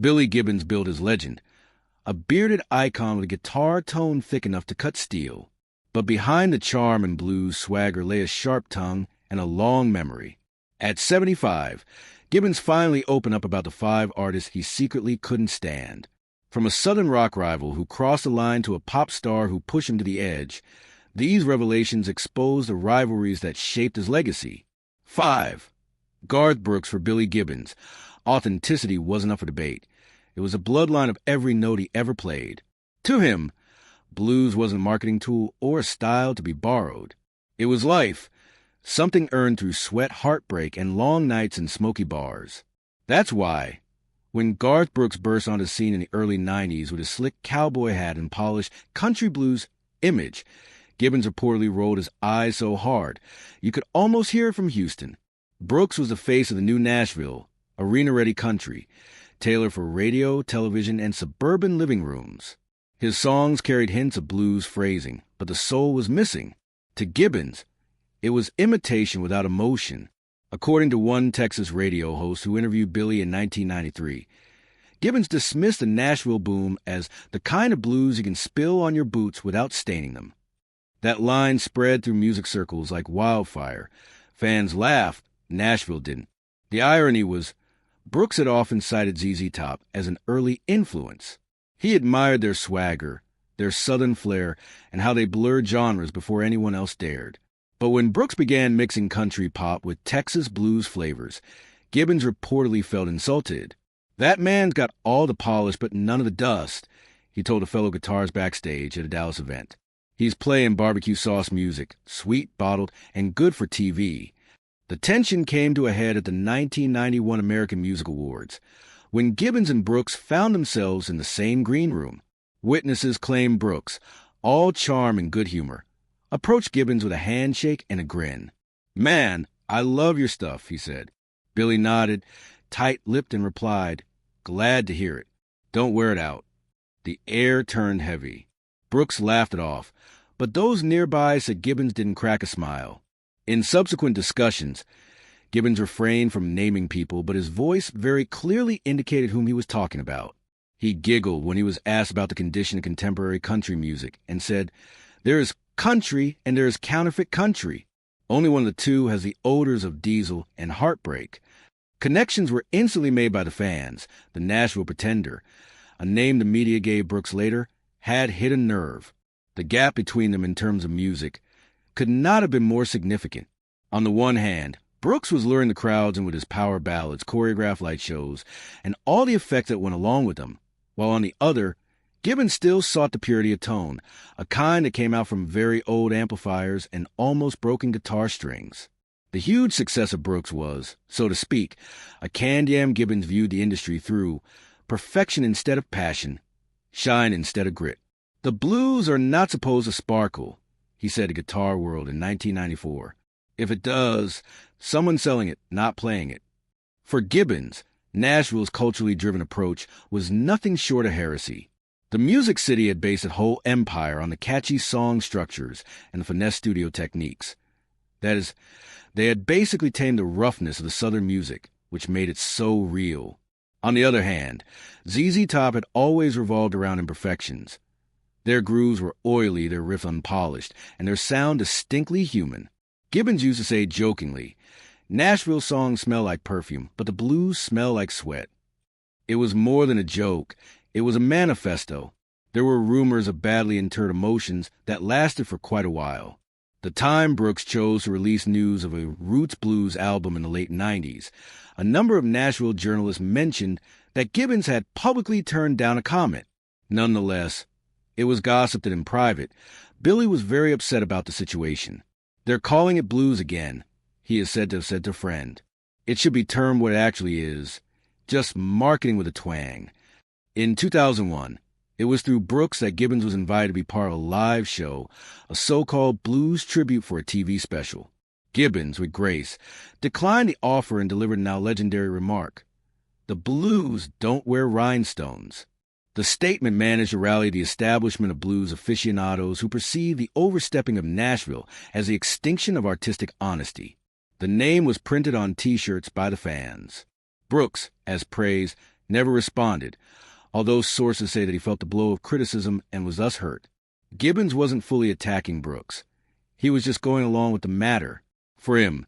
Billy Gibbons built his legend, a bearded icon with a guitar tone thick enough to cut steel. But behind the charm and blues swagger lay a sharp tongue and a long memory. At 75, Gibbons finally opened up about the 5 artists he secretly couldn't stand. From a southern rock rival who crossed the line to a pop star who pushed him to the edge, these revelations exposed the rivalries that shaped his legacy. 5. Garth Brooks for Billy Gibbons. Authenticity wasn't up for debate. It was a bloodline of every note he ever played. To him, blues wasn't a marketing tool or a style to be borrowed. It was life, something earned through sweat, heartbreak, and long nights in smoky bars. That's why, when Garth Brooks burst onto the scene in the early 90s with his slick cowboy hat and polished country blues image, Gibbons reportedly rolled his eyes so hard you could almost hear it from Houston. Brooks was the face of the new Nashville, arena-ready country, tailored for radio, television, and suburban living rooms. His songs carried hints of blues phrasing, but the soul was missing. To Gibbons, it was imitation without emotion. According to one Texas radio host who interviewed Billy in 1993, Gibbons dismissed the Nashville boom as the kind of blues you can spill on your boots without staining them. That line spread through music circles like wildfire. Fans laughed, Nashville didn't. The irony was, Brooks had often cited ZZ Top as an early influence. He admired their swagger, their southern flair, and how they blurred genres before anyone else dared. But when Brooks began mixing country pop with Texas blues flavors, Gibbons reportedly felt insulted. "That man's got all the polish but none of the dust," he told a fellow guitarist backstage at a Dallas event. "He's playing barbecue sauce music, sweet, bottled, and good for TV." The tension came to a head at the 1991 American Music Awards, when Gibbons and Brooks found themselves in the same green room. Witnesses claimed Brooks, all charm and good humor, approached Gibbons with a handshake and a grin. "Man, I love your stuff," he said. Billy nodded, tight-lipped, and replied, "Glad to hear it. Don't wear it out." The air turned heavy. Brooks laughed it off, but those nearby said Gibbons didn't crack a smile. In subsequent discussions, Gibbons refrained from naming people, but his voice very clearly indicated whom he was talking about. He giggled when he was asked about the condition of contemporary country music and said, "There is country and there is counterfeit country. Only one of the two has the odors of diesel and heartbreak." Connections were instantly made by the fans. The Nashville Pretender, a name the media gave Brooks later, had hit a nerve. The gap between them in terms of music could not have been more significant. On the one hand, Brooks was luring the crowds in with his power ballads, choreographed light shows, and all the effects that went along with them, while on the other, Gibbons still sought the purity of tone, a kind that came out from very old amplifiers and almost broken guitar strings. The huge success of Brooks was, so to speak, a can-jam Gibbons viewed the industry through, perfection instead of passion, shine instead of grit. "The blues are not supposed to sparkle," he said to Guitar World in 1994. "If it does, someone's selling it, not playing it." For Gibbons, Nashville's culturally driven approach was nothing short of heresy. The Music City had based its whole empire on the catchy song structures and the finesse studio techniques. That is, they had basically tamed the roughness of the Southern music, which made it so real. On the other hand, ZZ Top had always revolved around imperfections. Their grooves were oily, their riff unpolished, and their sound distinctly human. Gibbons used to say jokingly, "Nashville songs smell like perfume, but the blues smell like sweat." It was more than a joke. It was a manifesto. There were rumors of badly interred emotions that lasted for quite a while. The time Brooks chose to release news of a roots blues album in the late 90s, a number of Nashville journalists mentioned that Gibbons had publicly turned down a comment. Nonetheless, it was gossiped that in private, Billy was very upset about the situation. "They're calling it blues again," he is said to have said to a friend. "It should be termed what it actually is, just marketing with a twang." In 2001, it was through Brooks that Gibbons was invited to be part of a live show, a so-called blues tribute for a TV special. Gibbons, with grace, declined the offer and delivered a now legendary remark: "The blues don't wear rhinestones." The statement managed to rally the establishment of blues aficionados who perceived the overstepping of Nashville as the extinction of artistic honesty. The name was printed on T-shirts by the fans. Brooks, as praise, never responded, although sources say that he felt the blow of criticism and was thus hurt. Gibbons wasn't fully attacking Brooks. He was just going along with the matter. For him,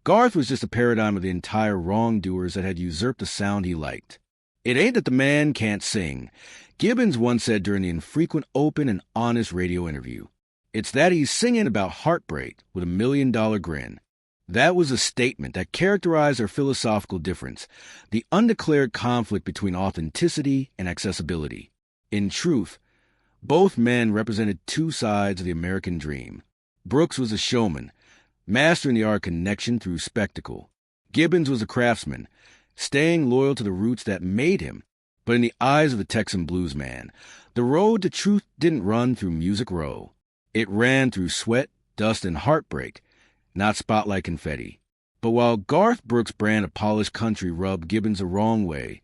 Garth was just a paradigm of the entire wrongdoers that had usurped the sound he liked. It ain't that the man can't sing, Gibbons once said during the infrequent open and honest radio interview. It's that he's singing about heartbreak with $1 million grin. That was a statement that characterized their philosophical difference, the undeclared conflict between authenticity and accessibility. In truth, both men represented two sides of the American dream. Brooks was a showman, mastering the art of connection through spectacle. Gibbons was a craftsman, staying loyal to the roots that made him. But in the eyes of the Texan blues man, the road to truth didn't run through Music Row. It ran through sweat, dust, and heartbreak, not spotlight confetti. But while Garth Brooks' brand of polished country rubbed Gibbons the wrong way,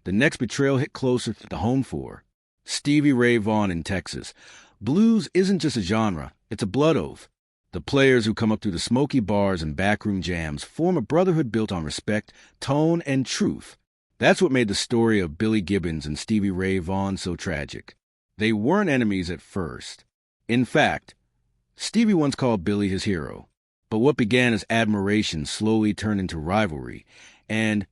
the next betrayal hit closer to home for Stevie Ray Vaughan in Texas. Blues isn't just a genre, it's a blood oath. The players who come up through the smoky bars and backroom jams form a brotherhood built on respect, tone, and truth. That's what made the story of Billy Gibbons and Stevie Ray Vaughan so tragic. They weren't enemies at first. In fact, Stevie once called Billy his hero. But what began as admiration slowly turned into rivalry, and,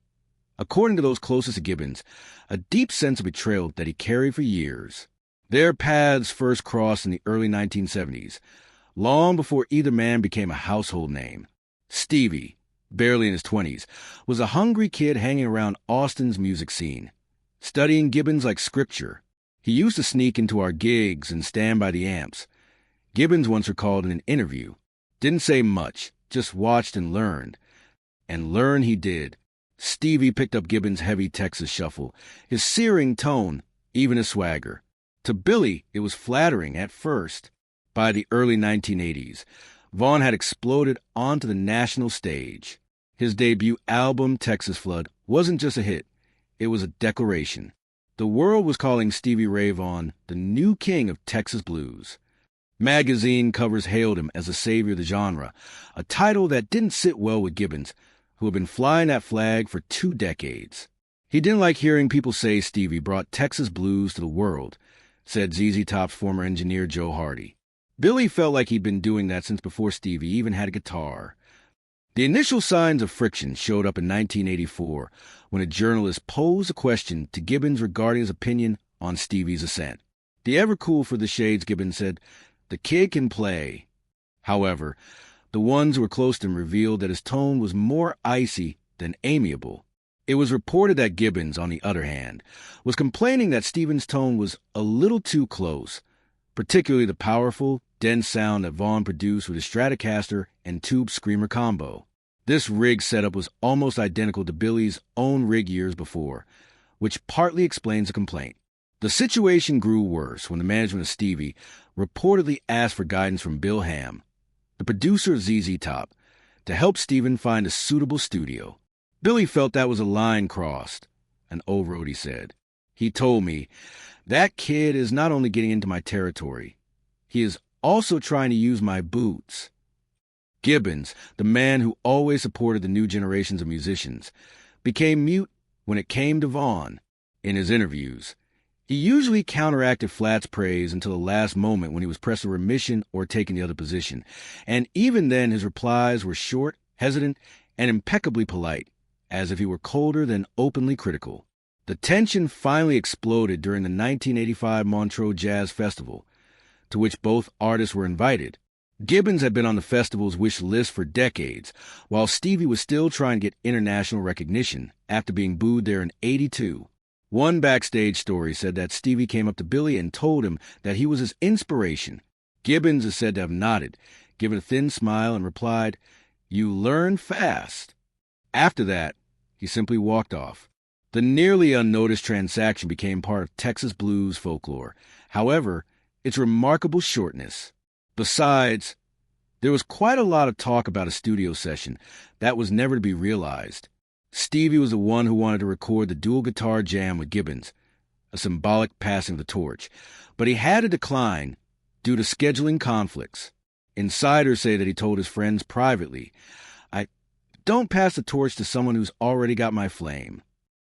according to those closest to Gibbons, a deep sense of betrayal that he carried for years. Their paths first crossed in the early 1970s, long before either man became a household name. Stevie, barely in his 20s, was a hungry kid hanging around Austin's music scene, studying Gibbons like scripture. He used to sneak into our gigs and stand by the amps. Gibbons once recalled in an interview, didn't say much, just watched and learned. And learn he did. Stevie picked up Gibbons' heavy Texas shuffle, his searing tone, even his swagger. To Billy, it was flattering at first. By the early 1980s, Vaughan had exploded onto the national stage. His debut album, Texas Flood, wasn't just a hit. It was a declaration. The world was calling Stevie Ray Vaughan the new king of Texas blues. Magazine covers hailed him as the savior of the genre, a title that didn't sit well with Gibbons, who had been flying that flag for 2 decades. He didn't like hearing people say Stevie brought Texas blues to the world, said ZZ Top's former engineer Joe Hardy. Billy felt like he'd been doing that since before Stevie even had a guitar. The initial signs of friction showed up in 1984 when a journalist posed a question to Gibbons regarding his opinion on Stevie's ascent. The ever-cool for the shades, Gibbons said, "The kid can play." However, the ones who were close to him revealed that his tone was more icy than amiable. It was reported that Gibbons, on the other hand, was complaining that Stevens' tone was a little too close, particularly the powerful, dense sound that Vaughan produced with his Stratocaster and tube screamer combo. This rig setup was almost identical to Billy's own rig years before, which partly explains the complaint. The situation grew worse when the management of Stevie reportedly asked for guidance from Bill Ham, the producer of ZZ Top, to help Steven find a suitable studio. Billy felt that was a line crossed, an old roadie said. He told me, "That kid is not only getting into my territory, he is also trying to use my boots." Gibbons, the man who always supported the new generations of musicians, became mute when it came to Vaughan. In his interviews, he usually counteracted Flat's praise until the last moment when he was pressed for remission or taking the other position, and even then his replies were short, hesitant, and impeccably polite, as if he were colder than openly critical. The tension finally exploded during the 1985 Montreux Jazz Festival, to which both artists were invited. Gibbons had been on the festival's wish list for decades, while Stevie was still trying to get international recognition after being booed there in '82. One backstage story said that Stevie came up to Billy and told him that he was his inspiration. Gibbons is said to have nodded, given a thin smile, and replied, "You learn fast." After that, he simply walked off. The nearly unnoticed transaction became part of Texas blues folklore. However, its remarkable shortness. Besides, there was quite a lot of talk about a studio session that was never to be realized. Stevie was the one who wanted to record the dual guitar jam with Gibbons, a symbolic passing of the torch, but he had to decline due to scheduling conflicts. Insiders say that he told his friends privately, "I don't pass the torch to someone who's already got my flame."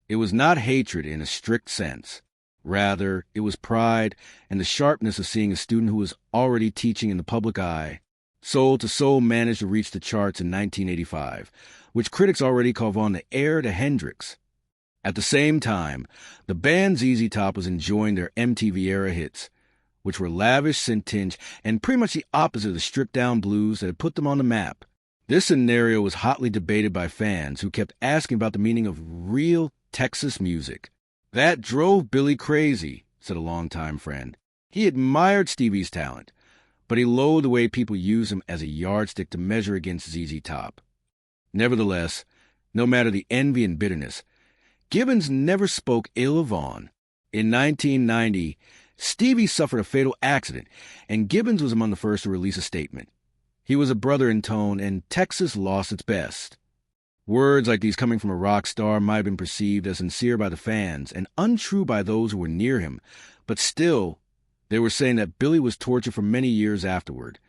It was not hatred in a strict sense. Rather, it was pride and the sharpness of seeing a student who was already teaching in the public eye. Soul to Soul managed to reach the charts in 1985, which critics already called on the heir to Hendrix. At the same time, the band ZZ Top was enjoying their MTV-era hits, which were lavish, synth-tinged, and pretty much the opposite of the stripped-down blues that had put them on the map. This scenario was hotly debated by fans who kept asking about the meaning of real Texas music. That drove Billy crazy, said a longtime friend. He admired Stevie's talent, but he loathed the way people used him as a yardstick to measure against ZZ Top. Nevertheless, no matter the envy and bitterness, Gibbons never spoke ill of Vaughn. In 1990, Stevie suffered a fatal accident, and Gibbons was among the first to release a statement. He was a brother in tone, and Texas lost its best. Words like these coming from a rock star might have been perceived as sincere by the fans and untrue by those who were near him, but still, they were saying that Billy was tortured for many years afterward,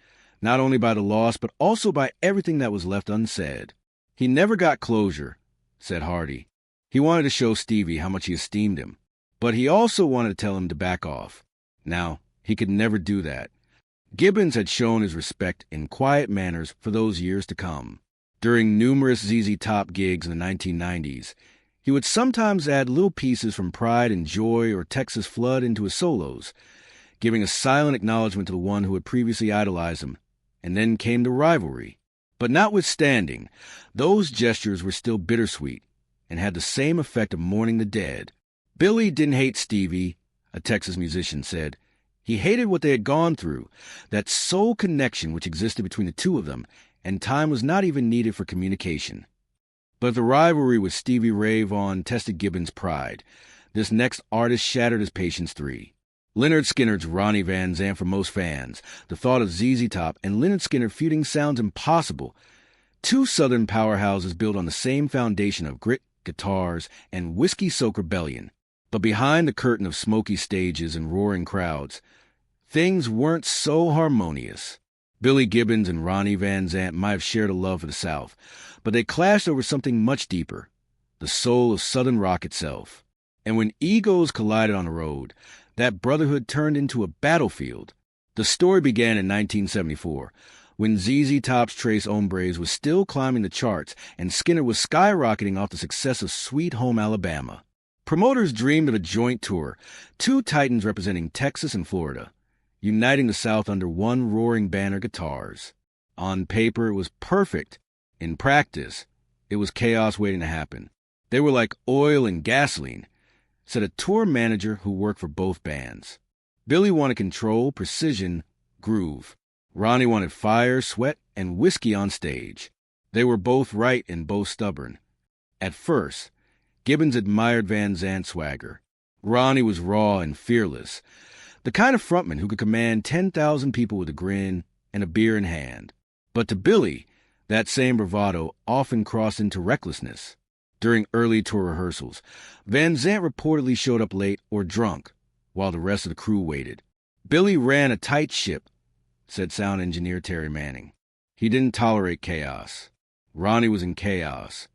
not only by the loss, but also by everything that was left unsaid. He never got closure, said Hardy. He wanted to show Stevie how much he esteemed him, but he also wanted to tell him to back off. Now, he could never do that. Gibbons had shown his respect in quiet manners for those years to come. During numerous ZZ Top gigs in the 1990s, he would sometimes add little pieces from Pride and Joy or Texas Flood into his solos, giving a silent acknowledgement to the one who had previously idolized him, and then came the rivalry. But notwithstanding, those gestures were still bittersweet and had the same effect of mourning the dead. Billy didn't hate Stevie, a Texas musician said. He hated what they had gone through, that soul connection which existed between the two of them, and time was not even needed for communication. But the rivalry with Stevie Ray Vaughan tested Gibbons' pride. This next artist shattered his patience 3. Lynyrd Skynyrd's Ronnie Van Zant for most fans. The thought of ZZ Top and Lynyrd Skynyrd feuding sounds impossible. Two southern powerhouses built on the same foundation of grit, guitars, and whiskey-soaked rebellion. But behind the curtain of smoky stages and roaring crowds, things weren't so harmonious. Billy Gibbons and Ronnie Van Zant might have shared a love for the South, but they clashed over something much deeper, the soul of Southern rock itself. And when egos collided on the road, that brotherhood turned into a battlefield. The story began in 1974, when ZZ Top's Tres Hombres was still climbing the charts and Skynyrd was skyrocketing off the success of Sweet Home Alabama. Promoters dreamed of a joint tour, two titans representing Texas and Florida, uniting the South under one roaring banner, guitars. On paper, it was perfect. In practice, it was chaos waiting to happen. They were like oil and gasoline, said a tour manager who worked for both bands. Billy wanted control, precision, groove. Ronnie wanted fire, sweat, and whiskey on stage. They were both right and both stubborn. At first, Gibbons admired Van Zant's swagger. Ronnie was raw and fearless, the kind of frontman who could command 10,000 people with a grin and a beer in hand. But to Billy, that same bravado often crossed into recklessness. During early tour rehearsals, Van Zant reportedly showed up late or drunk, while the rest of the crew waited. Billy ran a tight ship, said sound engineer Terry Manning. He didn't tolerate chaos. Ronnie was in chaos.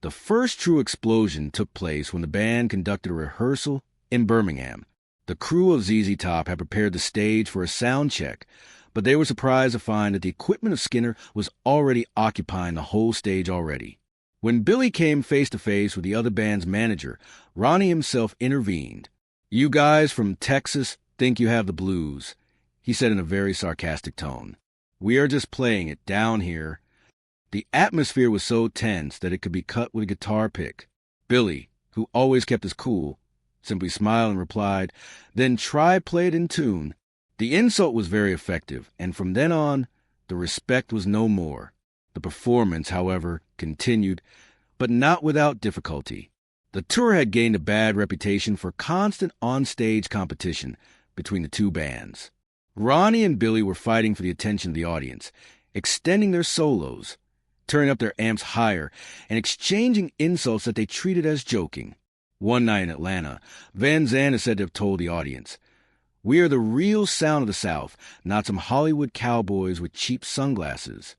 The first true explosion took place when the band conducted a rehearsal in Birmingham. The crew of ZZ Top had prepared the stage for a sound check, but they were surprised to find that the equipment of Skynyrd was already occupying the whole stage already. When Billy came face-to-face with the other band's manager, Ronnie himself intervened. "You guys from Texas think you have the blues," he said in a very sarcastic tone. "We are just playing it down here." The atmosphere was so tense that it could be cut with a guitar pick. Billy, who always kept his cool, simply smiled and replied, "Then try play it in tune." The insult was very effective, and from then on, the respect was no more. The performance, however, continued, but not without difficulty. The tour had gained a bad reputation for constant on-stage competition between the two bands. Ronnie and Billy were fighting for the attention of the audience, extending their solos, turning up their amps higher, and exchanging insults that they treated as joking. One night in Atlanta, Van Zant is said to have told the audience, "We are the real sound of the South, not some Hollywood cowboys with cheap sunglasses."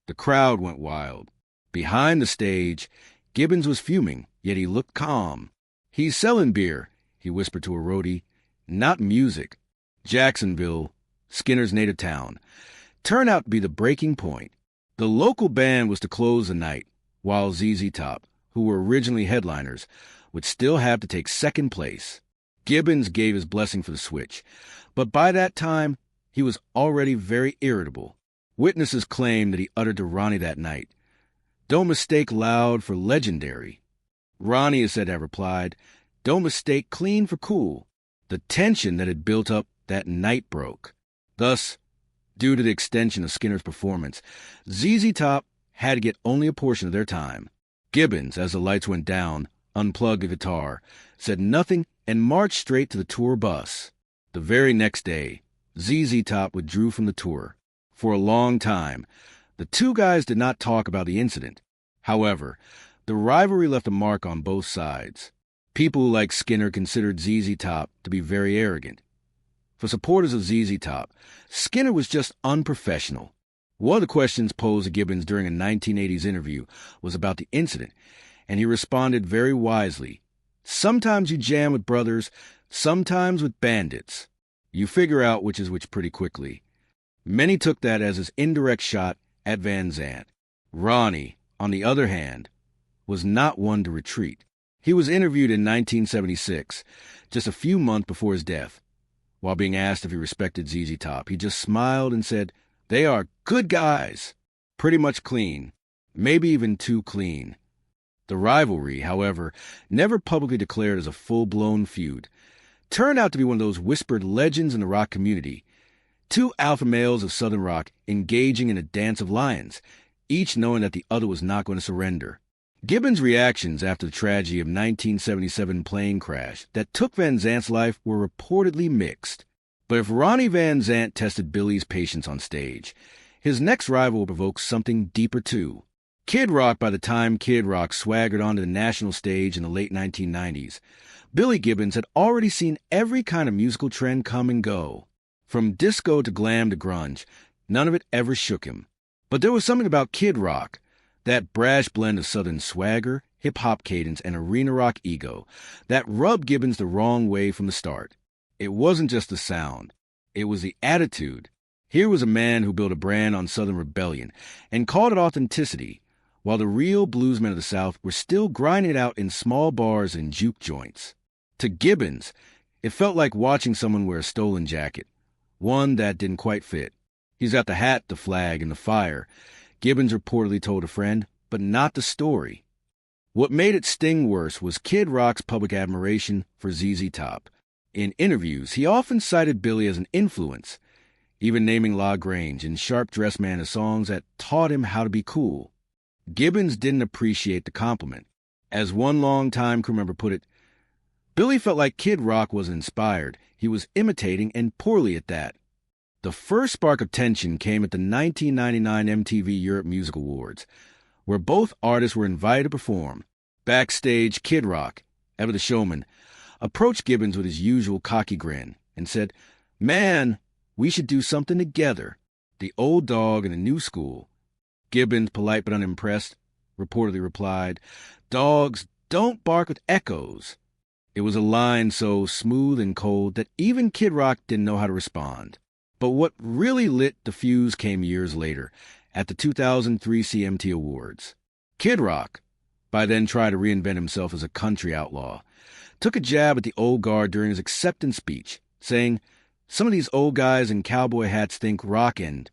The crowd went wild. Behind the stage, Gibbons was fuming. yet he looked calm. "He's selling beer," he whispered to a roadie, "not music." Jacksonville, Skinner's native town, turned out to be the breaking point. The local band was to close the night, while ZZ Top, who were originally headliners, would still have to take second place. Gibbons gave his blessing for the switch, but by that time, he was already very irritable. Witnesses claimed that he uttered to Ronnie that night, "Don't mistake loud for legendary." Ronnie is said to have replied, "Don't mistake clean for cool." The tension that had built up that night broke. Thus, due to the extension of Skinner's performance, ZZ Top had to get only a portion of their time. Gibbons, as the lights went down, unplugged the guitar, said nothing, and marched straight to the tour bus. The very next day, ZZ Top withdrew from the tour. For a long time, the two guys did not talk about the incident. However, the rivalry left a mark on both sides. People like Skinner considered ZZ Top to be very arrogant. For supporters of ZZ Top, Skinner was just unprofessional. One of the questions posed to Gibbons during a 1980s interview was about the incident, and he responded very wisely. "Sometimes you jam with brothers, sometimes with bandits. You figure out which is which pretty quickly." Many took that as his indirect shot at Van Zandt. Ronnie, on the other hand, was not one to retreat. He was interviewed in 1976, just a few months before his death. While being asked if he respected ZZ Top, he just smiled and said, "They are good guys. Pretty much clean. Maybe even too clean." The rivalry, however, never publicly declared as a full-blown feud, turned out to be one of those whispered legends in the rock community. Two alpha males of Southern rock engaging in a dance of lions, each knowing that the other was not going to surrender. Gibbons' reactions after the tragedy of 1977 plane crash that took Van Zandt's life were reportedly mixed. But if Ronnie Van Zandt tested Billy's patience on stage, his next rival will provoke something deeper too. Kid Rock, by the time Kid Rock swaggered onto the national stage in the late 1990s, Billy Gibbons had already seen every kind of musical trend come and go. From disco to glam to grunge, none of it ever shook him. But there was something about Kid Rock, that brash blend of Southern swagger, hip-hop cadence, and arena rock ego, that rubbed Gibbons the wrong way from the start. It wasn't just the sound. It was the attitude. Here was a man who built a brand on Southern rebellion and called it authenticity, while the real bluesmen of the South were still grinding it out in small bars and juke joints. To Gibbons, it felt like watching someone wear a stolen jacket, one that didn't quite fit. He's got the hat, the flag, and the fire, Gibbons reportedly told a friend, but not the story. What made it sting worse was Kid Rock's public admiration for ZZ Top. In interviews, he often cited Billy as an influence, even naming La Grange and Sharp Dressed Man as songs that taught him how to be cool. Gibbons didn't appreciate the compliment. As one longtime crew member put it, Billy felt like Kid Rock was inspired. He was imitating, and poorly at that. The first spark of tension came at the 1999 MTV Europe Music Awards, where both artists were invited to perform. Backstage, Kid Rock, ever the showman, approached Gibbons with his usual cocky grin and said, "Man, we should do something together. The old dog and the new school." Gibbons, polite but unimpressed, reportedly replied, "Dogs don't bark with echoes." It was a line so smooth and cold that even Kid Rock didn't know how to respond. But what really lit the fuse came years later, at the 2003 CMT Awards. Kid Rock, by then trying to reinvent himself as a country outlaw, took a jab at the old guard during his acceptance speech, saying, "Some of these old guys in cowboy hats think rock and